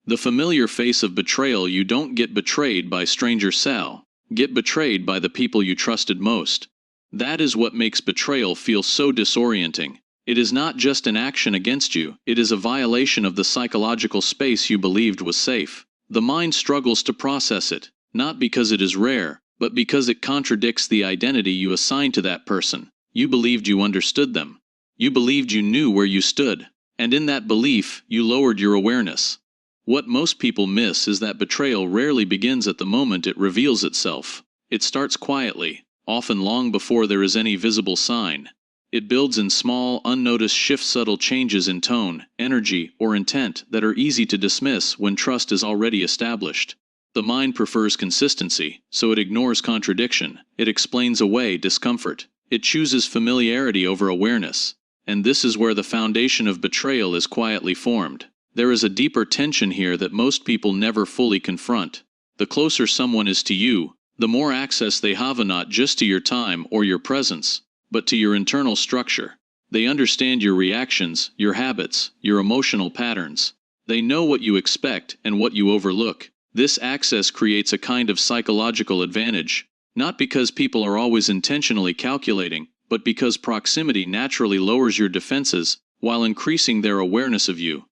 The familiar face of betrayal. You don't get betrayed by stranger Sal. Get betrayed by the people you trusted most. That is what makes betrayal feel so disorienting. It is not just an action against you, it is a violation of the psychological space you believed was safe. The mind struggles to process it, not because it is rare, but because it contradicts the identity you assigned to that person. You believed you understood them. You believed you knew where you stood. And in that belief, you lowered your awareness. What most people miss is that betrayal rarely begins at the moment it reveals itself. It starts quietly, often long before there is any visible sign. It builds in small, unnoticed shifts, subtle changes in tone, energy, or intent that are easy to dismiss when trust is already established. The mind prefers consistency, so it ignores contradiction. It explains away discomfort. It chooses familiarity over awareness. And this is where the foundation of betrayal is quietly formed. There is a deeper tension here that most people never fully confront. The closer someone is to you, the more access they have not just to your time or your presence, but to your internal structure. They understand your reactions, your habits, your emotional patterns. They know what you expect and what you overlook. This access creates a kind of psychological advantage, not because people are always intentionally calculating, but because proximity naturally lowers your defenses while increasing their awareness of you.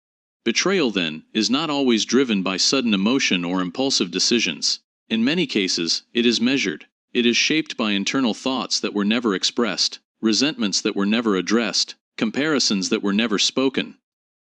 Betrayal, then, is not always driven by sudden emotion or impulsive decisions. In many cases, it is measured. It is shaped by internal thoughts that were never expressed, resentments that were never addressed, comparisons that were never spoken.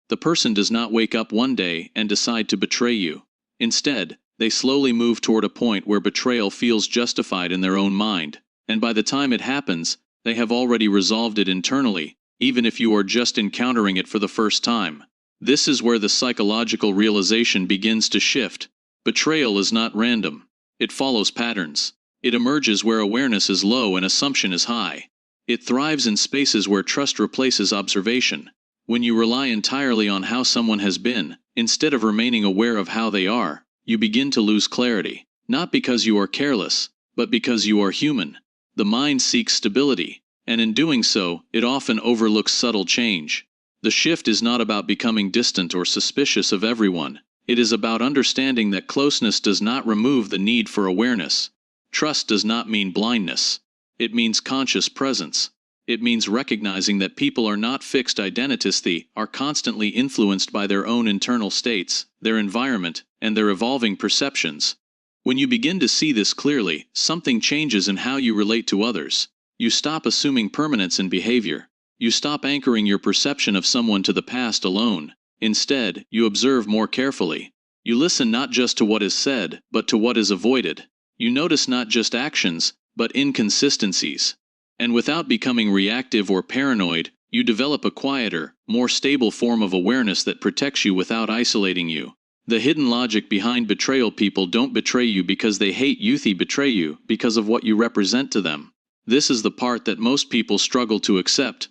The person does not wake up one day and decide to betray you. Instead, they slowly move toward a point where betrayal feels justified in their own mind, and by the time it happens, they have already resolved it internally, even if you are just encountering it for the first time. This is where the psychological realization begins to shift. Betrayal is not random. It follows patterns. It emerges where awareness is low and assumption is high. It thrives in spaces where trust replaces observation. When you rely entirely on how someone has been, instead of remaining aware of how they are, you begin to lose clarity. Not because you are careless, but because you are human. The mind seeks stability, and in doing so, it often overlooks subtle change. The shift is not about becoming distant or suspicious of everyone. It is about understanding that closeness does not remove the need for awareness. Trust does not mean blindness. It means conscious presence. It means recognizing that people are not fixed identities. They are constantly influenced by their own internal states, their environment, and their evolving perceptions. When you begin to see this clearly, something changes in how you relate to others. You stop assuming permanence in behavior. You stop anchoring your perception of someone to the past alone. Instead, you observe more carefully. You listen not just to what is said, but to what is avoided. You notice not just actions, but inconsistencies. And without becoming reactive or paranoid, you develop a quieter, more stable form of awareness that protects you without isolating you. The hidden logic behind betrayal: people don't betray you because they hate you, they betray you because of what you represent to them. This is the part that most people struggle to accept.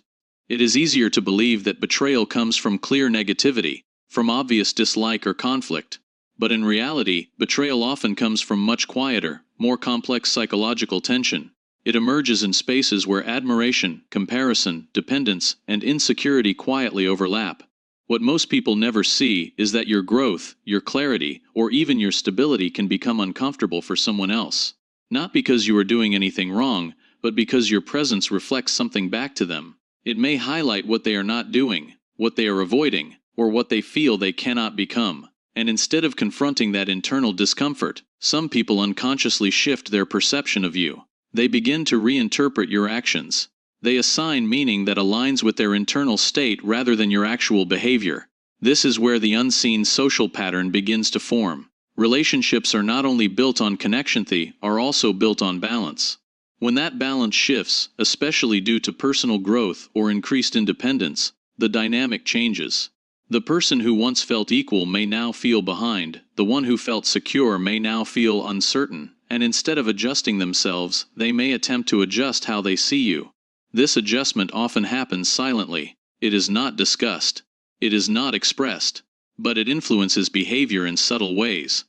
It is easier to believe that betrayal comes from clear negativity, from obvious dislike or conflict. But in reality, betrayal often comes from much quieter, more complex psychological tension. It emerges in spaces where admiration, comparison, dependence, and insecurity quietly overlap. What most people never see is that your growth, your clarity, or even your stability can become uncomfortable for someone else. Not because you are doing anything wrong, but because your presence reflects something back to them. It may highlight what they are not doing, what they are avoiding, or what they feel they cannot become. And instead of confronting that internal discomfort, some people unconsciously shift their perception of you. They begin to reinterpret your actions. They assign meaning that aligns with their internal state rather than your actual behavior. This is where the unseen social pattern begins to form. Relationships are not only built on connection, they are also built on balance. When that balance shifts, especially due to personal growth or increased independence, the dynamic changes. The person who once felt equal may now feel behind, the one who felt secure may now feel uncertain, and instead of adjusting themselves, they may attempt to adjust how they see you. This adjustment often happens silently. It is not discussed. It is not expressed. But it influences behavior in subtle ways.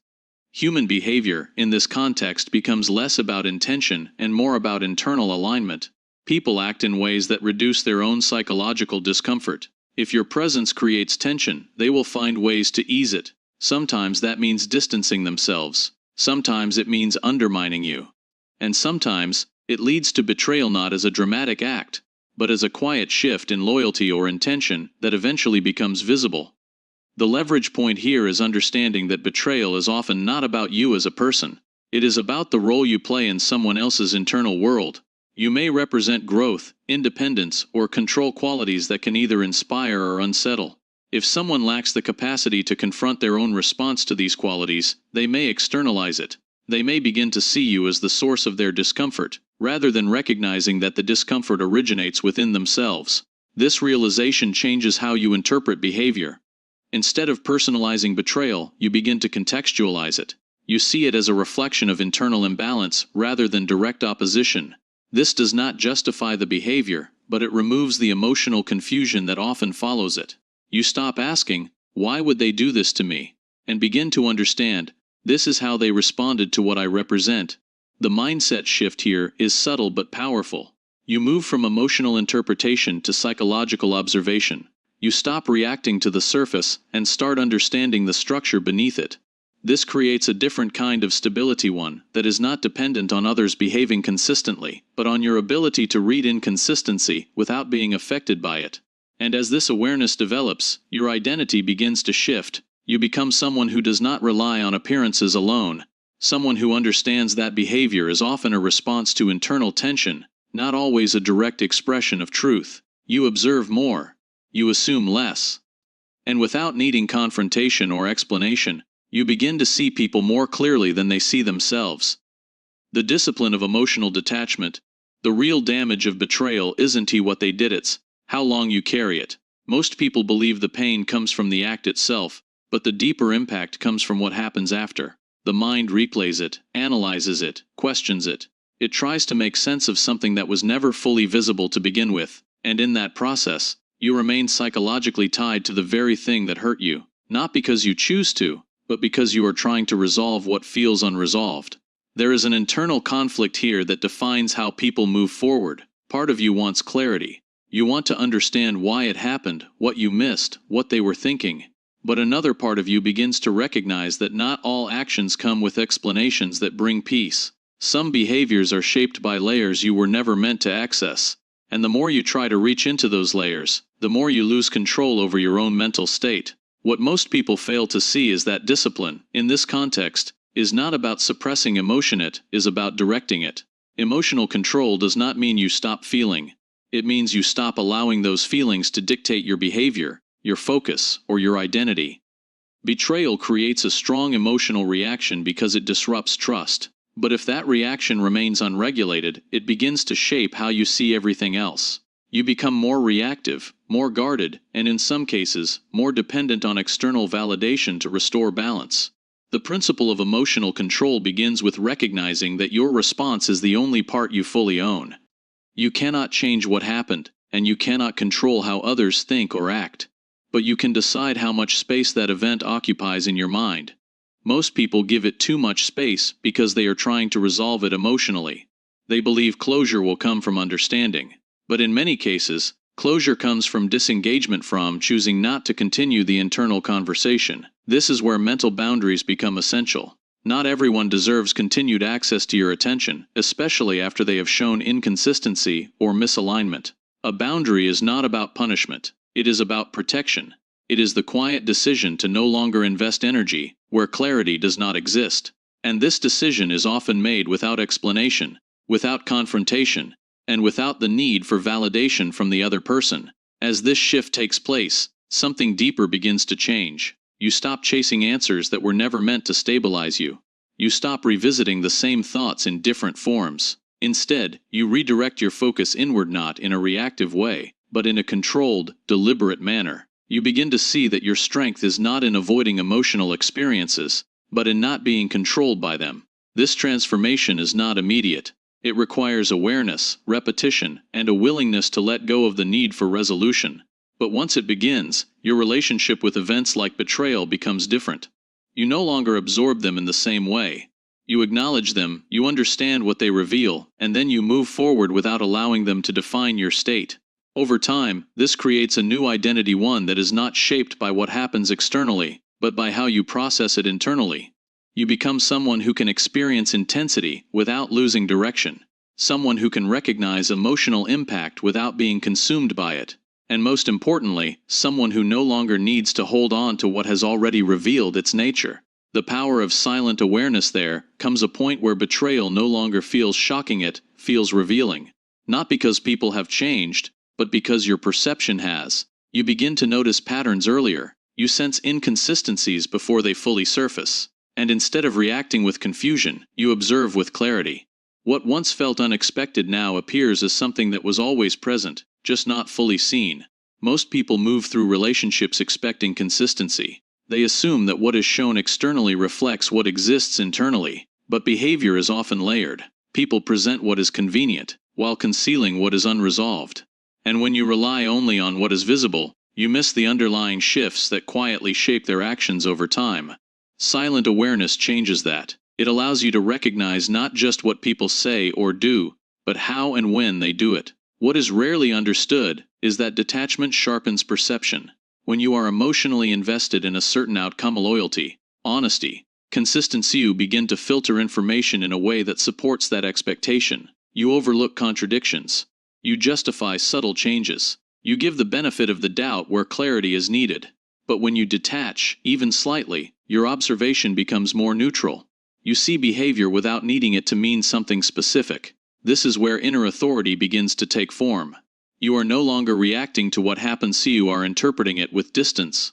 Human behavior, in this context, becomes less about intention and more about internal alignment. People act in ways that reduce their own psychological discomfort. If your presence creates tension, they will find ways to ease it. Sometimes that means distancing themselves. Sometimes it means undermining you. And sometimes, it leads to betrayal not as a dramatic act, but as a quiet shift in loyalty or intention that eventually becomes visible. The leverage point here is understanding that betrayal is often not about you as a person. It is about the role you play in someone else's internal world. You may represent growth, independence, or control qualities that can either inspire or unsettle. If someone lacks the capacity to confront their own response to these qualities, they may externalize it. They may begin to see you as the source of their discomfort, rather than recognizing that the discomfort originates within themselves. This realization changes how you interpret behavior. Instead of personalizing betrayal, you begin to contextualize it. You see it as a reflection of internal imbalance rather than direct opposition. This does not justify the behavior, but it removes the emotional confusion that often follows it. You stop asking, "Why would they do this to me?" and begin to understand, "This is how they responded to what I represent." The mindset shift here is subtle but powerful. You move from emotional interpretation to psychological observation. You stop reacting to the surface and start understanding the structure beneath it. This creates a different kind of stability, one that is not dependent on others behaving consistently, but on your ability to read inconsistency without being affected by it. And as this awareness develops, your identity begins to shift. You become someone who does not rely on appearances alone. Someone who understands that behavior is often a response to internal tension, not always a direct expression of truth. You observe more. You assume less. And without needing confrontation or explanation, you begin to see people more clearly than they see themselves. The discipline of emotional detachment. The real damage of betrayal isn't what they did, it's how long you carry it. Most people believe the pain comes from the act itself, but the deeper impact comes from what happens after. The mind replays it, analyzes it, questions it. It tries to make sense of something that was never fully visible to begin with, and in that process, you remain psychologically tied to the very thing that hurt you, not because you choose to, but because you are trying to resolve what feels unresolved. There is an internal conflict here that defines how people move forward. Part of you wants clarity. You want to understand why it happened, what you missed, what they were thinking. But another part of you begins to recognize that not all actions come with explanations that bring peace. Some behaviors are shaped by layers you were never meant to access. And the more you try to reach into those layers, the more you lose control over your own mental state. What most people fail to see is that discipline, in this context, is not about suppressing emotion, it is about directing it. Emotional control does not mean you stop feeling. It means you stop allowing those feelings to dictate your behavior, your focus, or your identity. Betrayal creates a strong emotional reaction because it disrupts trust. But if that reaction remains unregulated, it begins to shape how you see everything else. You become more reactive, more guarded, and in some cases, more dependent on external validation to restore balance. The principle of emotional control begins with recognizing that your response is the only part you fully own. You cannot change what happened, and you cannot control how others think or act. But you can decide how much space that event occupies in your mind. Most people give it too much space because they are trying to resolve it emotionally. They believe closure will come from understanding. But in many cases, closure comes from disengagement, from choosing not to continue the internal conversation. This is where mental boundaries become essential. Not everyone deserves continued access to your attention, especially after they have shown inconsistency or misalignment. A boundary is not about punishment. It is about protection. It is the quiet decision to no longer invest energy where clarity does not exist. And this decision is often made without explanation, without confrontation, and without the need for validation from the other person. As this shift takes place, something deeper begins to change. You stop chasing answers that were never meant to stabilize you. You stop revisiting the same thoughts in different forms. Instead, you redirect your focus inward, not in a reactive way, but in a controlled, deliberate manner. You begin to see that your strength is not in avoiding emotional experiences, but in not being controlled by them. This transformation is not immediate. It requires awareness, repetition, and a willingness to let go of the need for resolution. But once it begins, your relationship with events like betrayal becomes different. You no longer absorb them in the same way. You acknowledge them, you understand what they reveal, and then you move forward without allowing them to define your state. Over time, this creates a new identity, one that is not shaped by what happens externally, but by how you process it internally. You become someone who can experience intensity without losing direction, someone who can recognize emotional impact without being consumed by it, and most importantly, someone who no longer needs to hold on to what has already revealed its nature. The power of silent awareness. There comes a point where betrayal no longer feels shocking, it feels revealing. Not because people have changed, but because your perception has. You begin to notice patterns earlier, you sense inconsistencies before they fully surface. And instead of reacting with confusion, you observe with clarity. What once felt unexpected now appears as something that was always present, just not fully seen. Most people move through relationships expecting consistency. They assume that what is shown externally reflects what exists internally, but behavior is often layered. People present what is convenient, while concealing what is unresolved. And when you rely only on what is visible, you miss the underlying shifts that quietly shape their actions over time. Silent awareness changes that. It allows you to recognize not just what people say or do, but how and when they do it. What is rarely understood is that detachment sharpens perception. When you are emotionally invested in a certain outcome, loyalty, honesty, consistency, you begin to filter information in a way that supports that expectation. You overlook contradictions. You justify subtle changes. You give the benefit of the doubt where clarity is needed. But when you detach, even slightly, your observation becomes more neutral. You see behavior without needing it to mean something specific. This is where inner authority begins to take form. You are no longer reacting to what happens, you are interpreting it with distance.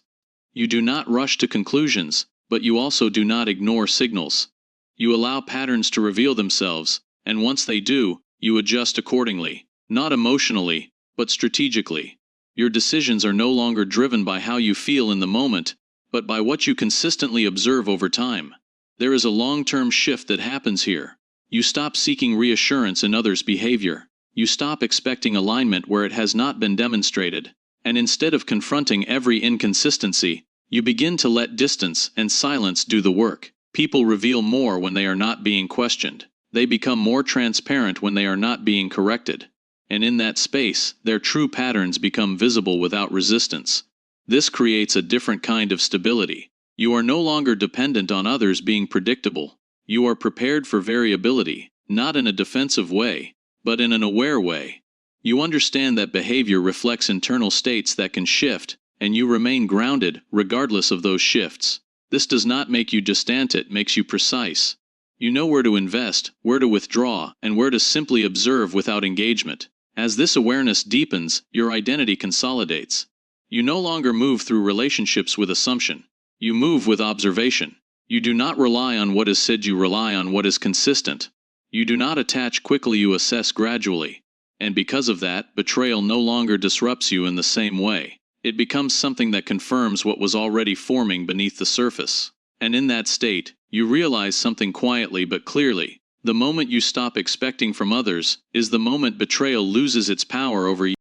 You do not rush to conclusions, but you also do not ignore signals. You allow patterns to reveal themselves, and once they do, you adjust accordingly, not emotionally, but strategically. Your decisions are no longer driven by how you feel in the moment, but by what you consistently observe over time. There is a long-term shift that happens here. You stop seeking reassurance in others' behavior. You stop expecting alignment where it has not been demonstrated. And instead of confronting every inconsistency, you begin to let distance and silence do the work. People reveal more when they are not being questioned. They become more transparent when they are not being corrected. And in that space, their true patterns become visible without resistance. This creates a different kind of stability. You are no longer dependent on others being predictable. You are prepared for variability, not in a defensive way, but in an aware way. You understand that behavior reflects internal states that can shift, and you remain grounded regardless of those shifts. This does not make you distant, it makes you precise. You know where to invest, where to withdraw, and where to simply observe without engagement. As this awareness deepens, your identity consolidates. You no longer move through relationships with assumption. You move with observation. You do not rely on what is said, you rely on what is consistent. You do not attach quickly, you assess gradually. And because of that, betrayal no longer disrupts you in the same way. It becomes something that confirms what was already forming beneath the surface. And in that state, you realize something quietly but clearly. The moment you stop expecting from others is the moment betrayal loses its power over you.